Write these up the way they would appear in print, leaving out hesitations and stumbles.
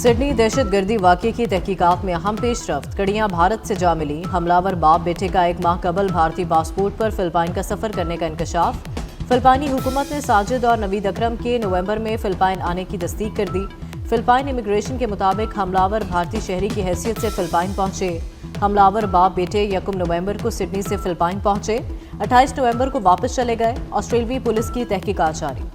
Sydney दहशत गर्दी वाक़े की तहकीकात में अहम पेशरफ्त। कड़ियाँ भारत से जा मिली। हमलावर बाप बेटे का 1 माह कबल भारतीय पासपोर्ट पर फिलिपाइन का सफ़र करने का इंकशाफ। फिलिपाइनी हुकूमत ने साजिद और नवीद अकरम के नवंबर में फिलिपाइन आने की तस्दीक कर दी। फिलिपाइन इमिग्रेशन के मुताबिक हमलावर भारतीय शहरी की हैसियत से फिलिपाइन पहुंचे। हमलावर बाप बेटे 1 नवंबर को सिडनी से फिलिपाइन पहुंचे, 28 नवंबर को वापस चले गए। ऑस्ट्रेलियाई पुलिस की तहकीकात जारी।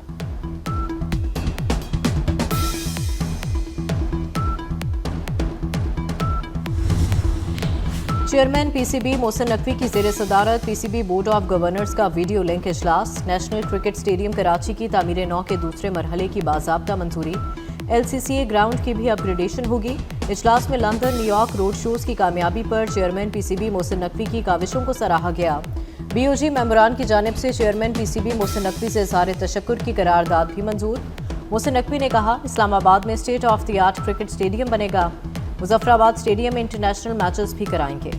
चेयरमैन पीसीबी मोहसिन नकवी की ज़ेर सदारत पीसीबी बोर्ड ऑफ गवर्नर्स का वीडियो लिंक इजलास। नेशनल क्रिकेट स्टेडियम कराची की तामीर नौ के दूसरे मरहले की बाज़ाब्ता मंजूरी। LCCA ग्राउंड की भी अपग्रेडेशन होगी। इजलास में लंदन न्यूयॉर्क रोड शोज़ की कामयाबी पर चेयरमैन पीसीबी मोहसिन नकवी की काविशों को सराहा गया। BOG मेंबरान की जानिब से चेयरमैन पीसीबी मोहसिन नकवी से इज़हार तशक्कुर की करारदाद भी मंजूर। मोहसिन नकवी ने कहा, इस्लामाबाद में state of the art cricket stadium बनेगा। मुजफ्फराबाद स्टेडियम में इंटरनेशनल मैचेस भी कराएंगे।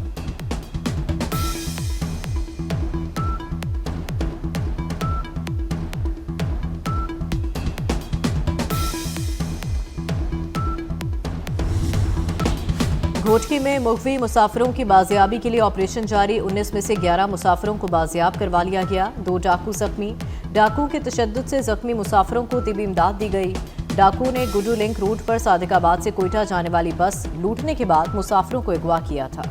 घोटकी में मुखवी मुसाफिरों की बाजियाबी के लिए ऑपरेशन जारी। 19 में से 11 मुसाफिरों को बाजियाब करवा लिया गया। 2 डाकू जख्मी। डाकुओं के तशद्दुद से जख्मी मुसाफिरों को तिबी इमदाद दी गई। डाकुओं ने गुडू लिंक रूट पर सादिकाबाद से कोयटा जाने वाली बस लूटने के बाद मुसाफिरों को अगवा किया था।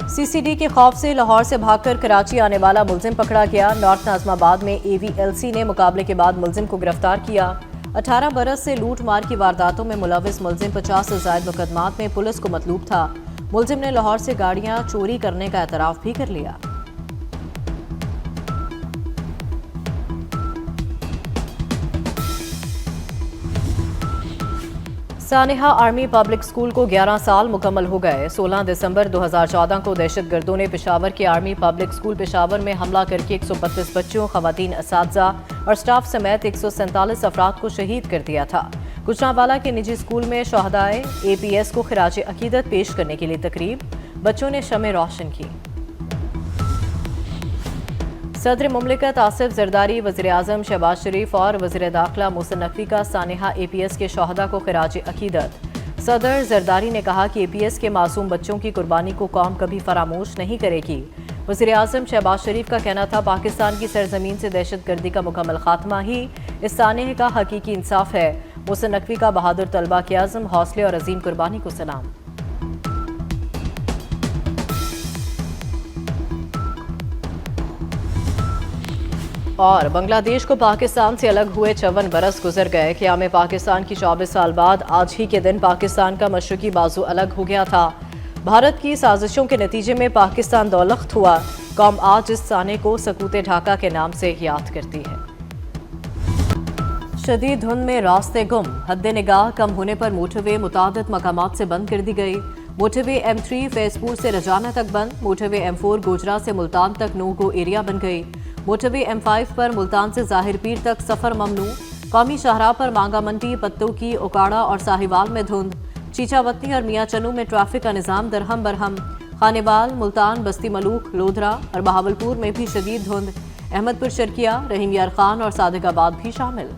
CCD के खौफ से लाहौर से भागकर कराची आने वाला मुलजिम पकड़ा गया। नॉर्थ नाज़माबाद में AVLC ने मुकाबले के बाद मुलजिम को गिरफ्तार किया। 18 बरस से लूट मार की वारदातों में मुलविस मुलजिम 50 से ज़ायद मुकदमात में पुलिस को मतलूब था। मुलजिम ने लाहौर से गाड़ियां चोरी करने का एतराफ़ भी कर लिया। सानेहा आर्मी पब्लिक स्कूल को 11 साल मुकम्मल हो गए। 16 दिसंबर 2014 को दहशतगर्दों ने पेशावर के आर्मी पब्लिक स्कूल पेशावर में हमला करके 132 बच्चों, खवातीन, असातिज़ा और स्टाफ समेत 147 अफराद को शहीद कर दिया था। गुजरांवाला के निजी स्कूल में शहदाए APS को खिराज अकीदत पेश करने के लिए तकरीब। बच्चों ने शमे रोशन की। सदर मुमलिकत आसिफ जरदारी, वज़ीर आज़म शहबाज शरीफ और वज़ीर दाखिला मोहसिन नकवी का सानेहा APS के शहदा को खिराज अकीदत। सदर जरदारी ने कहा कि APS के मासूम बच्चों की कुर्बानी को कौम कभी फरामोश नहीं करेगी। वज़ीर आज़म शहबाज शरीफ का कहना था, पाकिस्तान की सरजमीन से दहशत गर्दी का मुकम्मल खात्मा ही इस सानेह का हकीकी इंसाफ है। मोहसिन नकवी का बहादुर तलबा के आज़म, हौसले और अजीम कुर्बानी को सलाम। और बांग्लादेश को पाकिस्तान से अलग हुए 54 बरस गुजर गए। क़याम पाकिस्तान की 24 साल बाद आज ही के दिन पाकिस्तान का मशरक़ी बाजू अलग हो गया था। भारत की साजिशों के नतीजे में पाकिस्तान दौलख्त हुआ। कौम आज इस साने को सकूते ढाका के नाम से याद करती है। शदीद धुंध में रास्ते गुम। हद्दे निगाह कम होने पर मोटरवे मुतादिद मकामात से बंद कर दी गई। मोटरवे M3 फैजपुर से रजाना तक बंद। मोटरवे M4 गोजरा से मुल्तान तक नो गो एरिया बन गई। मोटरवे M5 पर मुल्तान से ज़ाहिर पीर तक सफ़र ममनू। कौमी शाहराह पर मांगा मंडी, पत्तों की, ओकाड़ा और साहिवाल में धुंध। चीचावतनी और मियाँ चनू में ट्रैफिक का निज़ाम दरहम बरहम। खानेवाल, मुल्तान, बस्ती मलूक, लोधरा और बहावलपुर में भी शदीद धुंध। अहमदपुर, शर्किया, रहीम यार खान और सादिकाबाद भी शामिल।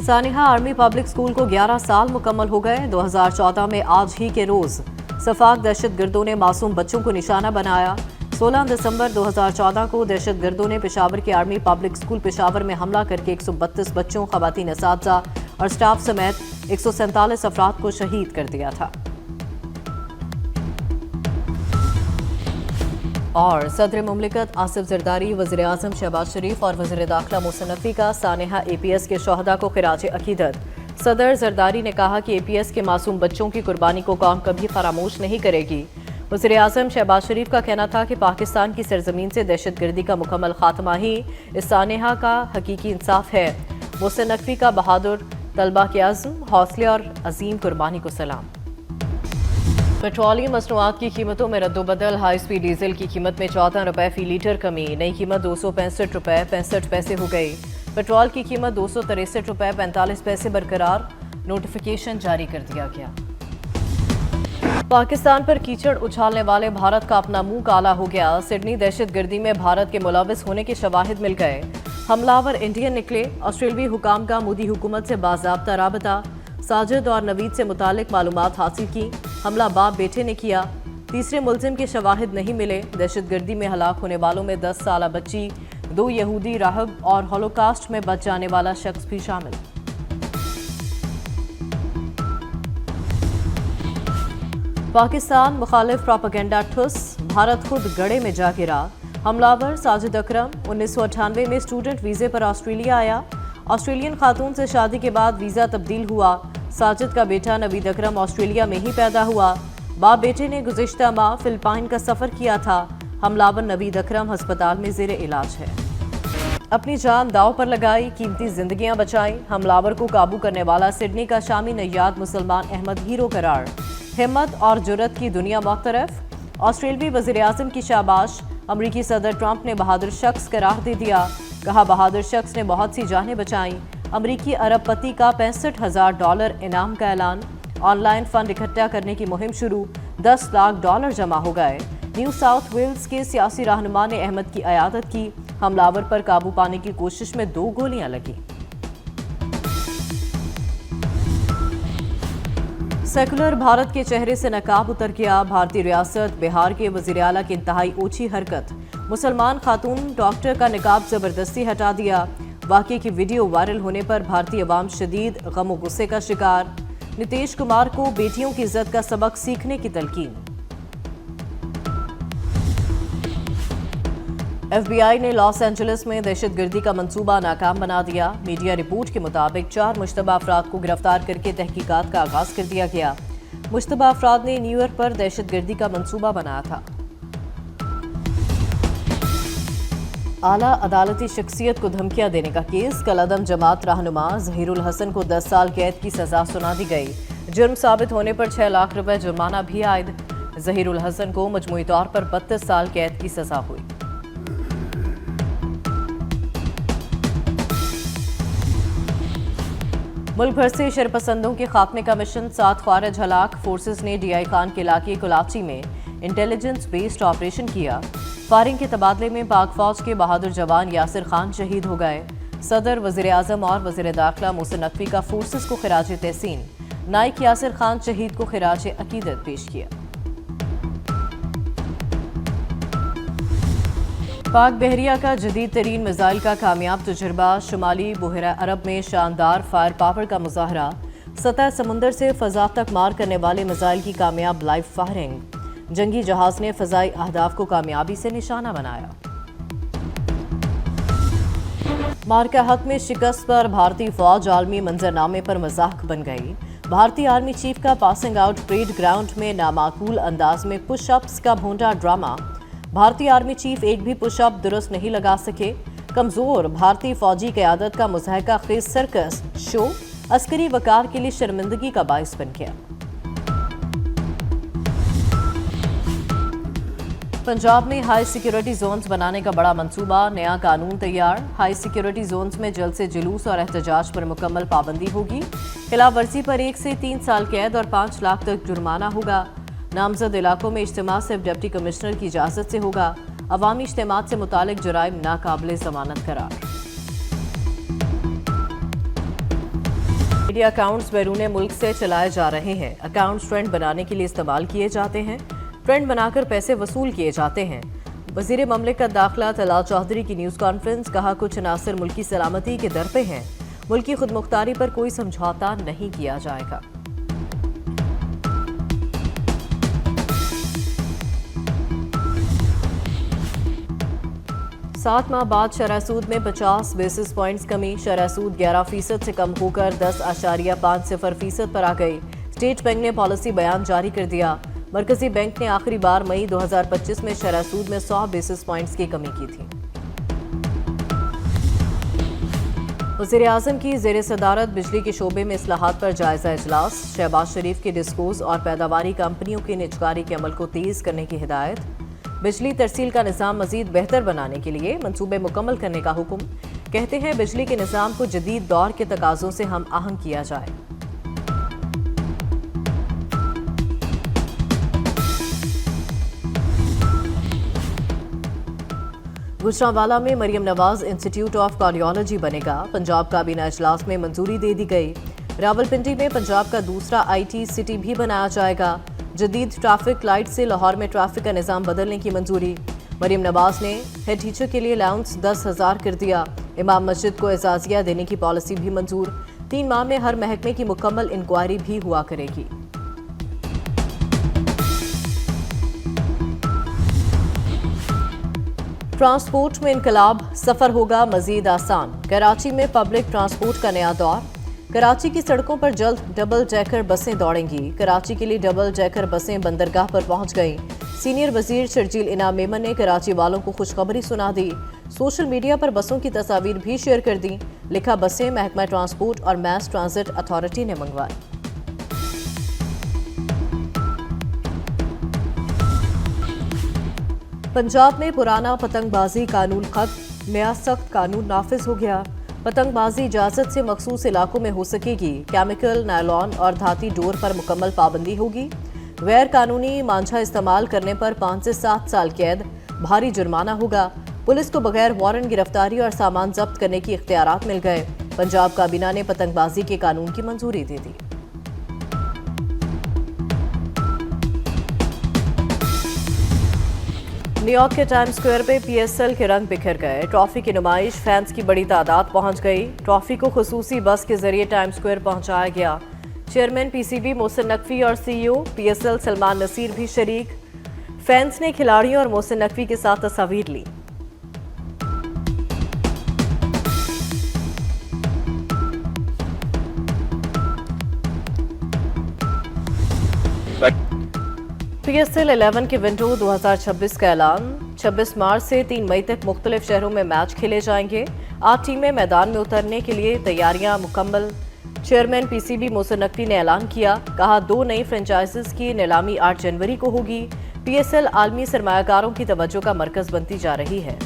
सानेहा आर्मी पब्लिक स्कूल को 11 साल मुकम्मल हो गए। 2014 में आज ही के रोज़ सफाक दहशतगर्दों ने मासूम बच्चों को निशाना बनाया। 16 दिसंबर 2014 को दहशतगर्दों ने पेशावर के आर्मी पब्लिक स्कूल पेशावर में हमला करके 132 बच्चों, खवातीन, असातिज़ा और स्टाफ समेत 147 अफराद को शहीद कर दिया था। और सदर मुमलिकत आसिफ जरदारी, वज़ीर आज़म शहबाज शरीफ और वज़ीर दाखिला मोहसिन नकवी का सानेहा APS के शहदा को खिराज अकीदत। सदर जरदारी ने कहा कि APS के मासूम बच्चों की कुर्बानी को कौम कभी फरामोश नहीं करेगी। वज़ीर आज़म शहबाज शरीफ का कहना था कि पाकिस्तान की सरजमीन से दहशत गर्दी का मुकम्मल खात्मा ही इस सानेहा का हकीकी इंसाफ है। मोहसिन नकवी का बहादुर तलबा के आज़म, हौसले और अजीम कुर्बानी को सलाम। पेट्रोलियम मसनूआत की कीमतों में रद्दोबदल। हाई स्पीड डीजल की कीमत में 14 रुपये फ़ी लीटर कमी। नई कीमत 265 रुपये 65 पैसे हो गई। पेट्रोल की कीमत 263 रुपये 45 पैसे बरकरार। नोटिफिकेशन जारी कर दिया गया। पाकिस्तान पर कीचड़ उछालने वाले भारत का अपना मुंह काला हो गया। सिडनी दहशतगर्दी में भारत के मुलविस होने के शवाहिद मिल गए। हमलावर इंडियन निकले। ऑस्ट्रेलियाई हुकाम का मोदी हुकूमत से बाज़ाब्ता राबता। साजिद और नवीद से मुतालिक मालूमात हासिल की। हमला बाप बेटे ने किया। तीसरे मुलजिम के शवाहिद नहीं मिले। दहशतगर्दी में हलाक होने वालों में 10 साला बच्ची, 2 यहूदी राहब और हॉलोकास्ट में बच जाने वाला शख्स भी शामिल। पाकिस्तान मुखालिफ प्रोपेगेंडा ठुस। भारत खुद गड़े में जा गिरा। हमलावर साजिद अकरम 1998 में स्टूडेंट वीज़े पर ऑस्ट्रेलिया आया। ऑस्ट्रेलियन खातून से शादी के बाद वीज़ा तब्दील हुआ। साजिद का बेटा नवीद अकरम ऑस्ट्रेलिया में ही पैदा हुआ। बाप बेटे ने गुज़िश्ता माह फिलिपाइन का सफ़र किया था। हमलावर नवीद अकरम हस्पताल में ज़ेरे इलाज है। अपनी जान दाव पर लगाई, कीमती जिंदगियां बचाई। हमलावर को काबू करने वाला सिडनी का शामी नैयाद मुसलमान अहमद हीरो करार। हिम्मत और जुर्रत की दुनिया मुख्तरफ। ऑस्ट्रेलियाई वज़ीर-ए-आज़म की शाबाश। अमरीकी सदर ट्रंप ने बहादुर शख्स करार दे दिया। कहा बहादुर शख्स ने बहुत सी जानें बचाई। अमरीकी अरबपति का $65,000 इनाम का ऐलान। ऑनलाइन फंड इकट्ठा करने की मुहिम शुरू। $10 लाख जमा हो गए। न्यू साउथ वेल्स के सियासी रहनुमा ने अहमद की अयादत की। हमलावर पर काबू पाने की कोशिश में 2 गोलियां लगी। सेकुलर भारत के चेहरे से नकाब उतर गया। भारतीय रियासत बिहार के वज़ीर आला की इंतहाई ओछी हरकत। मुसलमान खातून डॉक्टर का निकाब जबरदस्ती हटा दिया। वाक़े की वीडियो वायरल होने पर भारतीय अवाम शदीद गम और गुस्से का शिकार। नीतीश कुमार को बेटियों की इज्जत का सबक सीखने की तलकीन। FBI ने लॉस एंजलिस में दहशतगर्दी का मंसूबा नाकाम बना दिया। मीडिया रिपोर्ट के मुताबिक 4 मुश्तबा अफराद को गिरफ्तार करके तहकीकात का आगाज कर दिया गया। मुश्तबा अफराद ने न्यू ईयर पर दहशतगर्दी का मंसूबा बनाया था। आला अदालती शख्सियत को धमकियां देने का केस। कलअदम जमात रहनुमा ज़हीरुल हसन को 10 साल कैद की सजा सुना दी गई। जुर्म साबित होने पर 6 लाख रुपए जुर्माना भी आयद। ज़हीरुल हसन को मजमूई तौर पर 32 साल कैद की सजा हुई। मुल्क भर से शरपसंदों के खात्मे का मिशन। 7 ख्वारिज हलाक। फोर्सेस ने DI खान के इलाके कुलाची में इंटेलिजेंस बेस्ड ऑपरेशन किया। फायरिंग के तबादले में पाक फौज के बहादुर जवान यासिर खान शहीद हो गए। सदर, वज़ीर-ए-आज़म और वज़ीर दाखिला मोहसिन नकवी का फोर्सेस को खिराज तहसीन। नाइक यासिर खान शहीद को खिराज अकीदत पेश किया। पाक बहरिया का जदीद तरीन मिसाइल का कामयाब तजुर्बा। शुमाली बहरा अरब में शानदार फायर पावर का मुजाहरा। सतह समुंदर से फजा तक मार करने वाले मिसाइल की कामयाब लाइव फायरिंग। जंगी जहाज ने फजाई अहदाफ को कामयाबी से निशाना बनाया। मार्का हक में शिकस्त पर भारतीय फौज आलमी मंजरनामे पर मजाक बन गई। भारतीय आर्मी चीफ का पासिंग आउट। परेड ग्राउंड में नामाकूल अंदाज में पुशअप्स का भोंडा ड्रामा। भारतीय आर्मी चीफ एक भी पुशअप दुरुस्त नहीं लगा सके। कमजोर भारतीय फौजी क़यादत का मुज़ाहिका खेज सर्कस शो अस्करी वकार के लिए शर्मिंदगी का बाइस बन गया। पंजाब में हाई सिक्योरिटी जोन्स बनाने का बड़ा मंसूबा। नया कानून तैयार। हाई सिक्योरिटी जोन्स में जल्द से जुलूस और एहतजाज पर मुकम्मल पाबंदी होगी। खिलाफ वर्जी पर 1 से 3 साल कैद और 5 लाख तक जुर्माना होगा। नामजद इलाकों में इज्तिमा सिर्फ डिप्टी कमिश्नर की इजाज़त से होगा। अवामी इज्तिमात से मुतालिक जराइम नाकाबिले ज़मानत करार। मीडिया अकाउंट्स बैरून मुल्क से चलाए जा रहे हैं। अकाउंट्स ट्रेंड बनाने के लिए इस्तेमाल किए जाते हैं। ट्रेंड बनाकर पैसे वसूल किए जाते हैं। वज़ीर ममलिकत दाखिला तलाल चौधरी की न्यूज़ कॉन्फ्रेंस। कहा कुछ अनासर मुल्की सलामती के दर पे हैं। मुल्की खुद मुख्तारी पर कोई समझौता नहीं किया जाएगा। 7 माह बाद शरह सूद में 50 बेसिस पॉइंट्स कमी। शरह सूद 11% से कम होकर 10.50% पर आ गई। स्टेट बैंक ने पॉलिसी बयान जारी कर दिया। मरकजी बैंक ने आखिरी बार मई 2025 में शरह सूद में 100 बेसिस पॉइंट्स की कमी की थी। वज़ीर-ए-आज़म की ज़ेर सदारत बिजली के शोबे में इस्लाहात पर जायजा इजलास। शहबाज शरीफ के डिस्पोज और पैदावारी कंपनियों की निजकारी के अमल को तेज करने की हिदायत। बिजली तरसील का निज़ाम मजीद बेहतर बनाने के लिए मंसूबे मुकम्मल करने का हुक्म। कहते हैं बिजली के निज़ाम को जदीद दौर के तकाज़ों से हम आहंग किया जाए। गुजरांवाला में Maryam Nawaz institute of cardiology बनेगा। पंजाब काबीना इजलास में मंजूरी दे दी गई। रावलपिंडी में पंजाब का दूसरा IT सिटी भी बनाया जाएगा। जदीद ट्रैफिक लाइट से लाहौर में ट्रैफिक का निज़ाम बदलने की मंजूरी। मरियम नवाज ने हेड टीचर के लिए अलाउंस 10,000 कर दिया। इमाम मस्जिद को एजाज़िया देने की पॉलिसी भी मंजूर। 3 माह में हर महकमे की मुकम्मल इंक्वायरी भी हुआ करेगी। ट्रांसपोर्ट में इनकलाब, सफर होगा मजीद आसान। कराची में पब्लिक ट्रांसपोर्ट का नया दौर। कराची की सड़कों पर जल्द डबल डेकर बसें दौड़ेंगी। कराची के लिए डबल डेकर बसें बंदरगाह पर पहुंच गईं। सीनियर वजीर शर्जील इनाम मेमन ने कराची वालों को खुशखबरी सुना दी। सोशल मीडिया पर बसों की तस्वीर भी शेयर कर दी। लिखा, बसें महकमा ट्रांसपोर्ट और मैस ट्रांजिट अथॉरिटी ने मंगवाई। पंजाब में पुराना पतंगबाजी कानून खत्म, नया सख्त कानून नाफिज हो गया। पतंगबाजी इजाजत से मखसूस इलाकों में हो सकेगी। केमिकल, नायलॉन और धाती डोर पर मुकम्मल पाबंदी होगी। गैर कानूनी मांझा इस्तेमाल करने पर 5 से 7 साल कैद, भारी जुर्माना होगा। पुलिस को बगैर वारंट गिरफ्तारी और सामान जब्त करने की इख्तियारात मिल गए। पंजाब काबीना ने पतंगबाजी के कानून की मंजूरी दे दी। न्यूयॉर्क के टाइम स्क्वायर पे PSL के रंग बिखर गए। ट्रॉफी की नुमाइश, फैंस की बड़ी तादाद पहुंच गई। ट्रॉफी को खुसूसी बस के जरिए टाइम स्क्वायर पहुंचाया गया। चेयरमैन PCB मोहसिन नकवी और CEO PSL सलमान नसीर भी शरीक। फैंस ने खिलाड़ियों और मोहसिन नकवी के साथ तस्वीर ली। PSL 11 के विंडो 2026 का ऐलान। 26 मार्च से 3 मई तक मुख्तलिफ शहरों में मैच खेले जाएंगे। 8 टीमें मैदान में उतरने के लिए तैयारियां मुकम्मल। चेयरमैन PCB मोहसिन नकवी ने ऐलान किया, कहा 2 नई फ्रेंचाइजीज की नीलामी 8 जनवरी को होगी। PSL आलमी सरमायाकारों की तवज्जो का मरकज बनती जा रही है।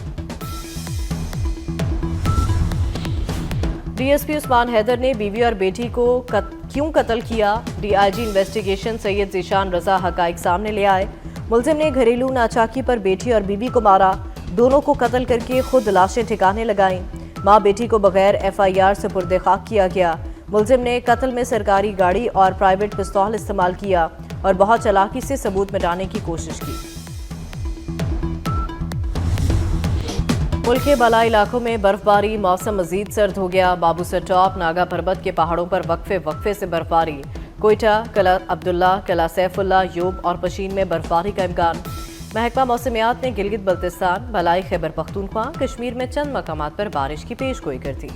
DSP उस्मान हैदर ने बीवी और बेटी को क्यों कत्ल किया? DIG इन्वेस्टिगेशन सैयद ज़ीशान रजा हकाइक सामने ले आए। मुलजिम ने घरेलू नाचाकी पर बेटी और बीवी को मारा। दोनों को कत्ल करके खुद लाशें ठिकाने लगाईं। माँ बेटी को बगैर FIR से पुर्दे खाक किया गया। मुलजिम ने कत्ल में सरकारी गाड़ी और प्राइवेट पिस्तौल इस्तेमाल किया और बहुत चालाकी से सबूत मिटाने की कोशिश की। मुल्क के बालाई इलाकों में बर्फबारी, मौसम मजीद सर्द हो गया। बाबूसर टॉप, नागा पर्वत के पहाड़ों पर वक्फे से बर्फबारी। कोयटा, कला अब्दुल्ला, कला सैफुल्ला, योब और पशीन में बर्फबारी का इम्कान। महकमा मौसमियात ने गिलगित बल्तिस्तान, भलाई खैबर पख्तूनख्वा, कश्मीर में चंद मकामात पर बारिश की पेशगोई कर दी।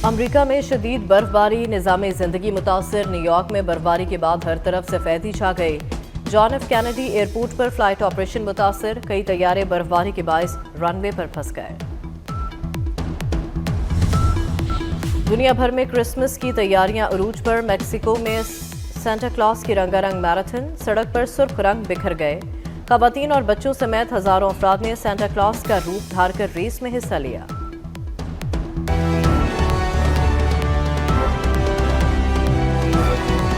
अमरीका में शदीद बर्फबारी, निज़ाम ज़िंदगी मुतासर। न्यूयॉर्क में बर्फबारी के बाद हर तरफ सफ़ेदी छा गई। जॉन एफ कैनेडी एयरपोर्ट पर फ्लाइट ऑपरेशन मुतासर। कई तैयारे बर्फबारी के बायस रनवे पर फंस गए। दुनिया भर में क्रिसमस की तैयारियां उरूज पर। मेक्सिको में सेंटा क्लॉज की रंगारंग मैराथन, सड़क पर सुर्ख रंग बिखर गए। खवातीन और बच्चों समेत हजारों अफराद ने सेंटा क्लॉज का रूप धारकर रेस में हिस्सा लिया।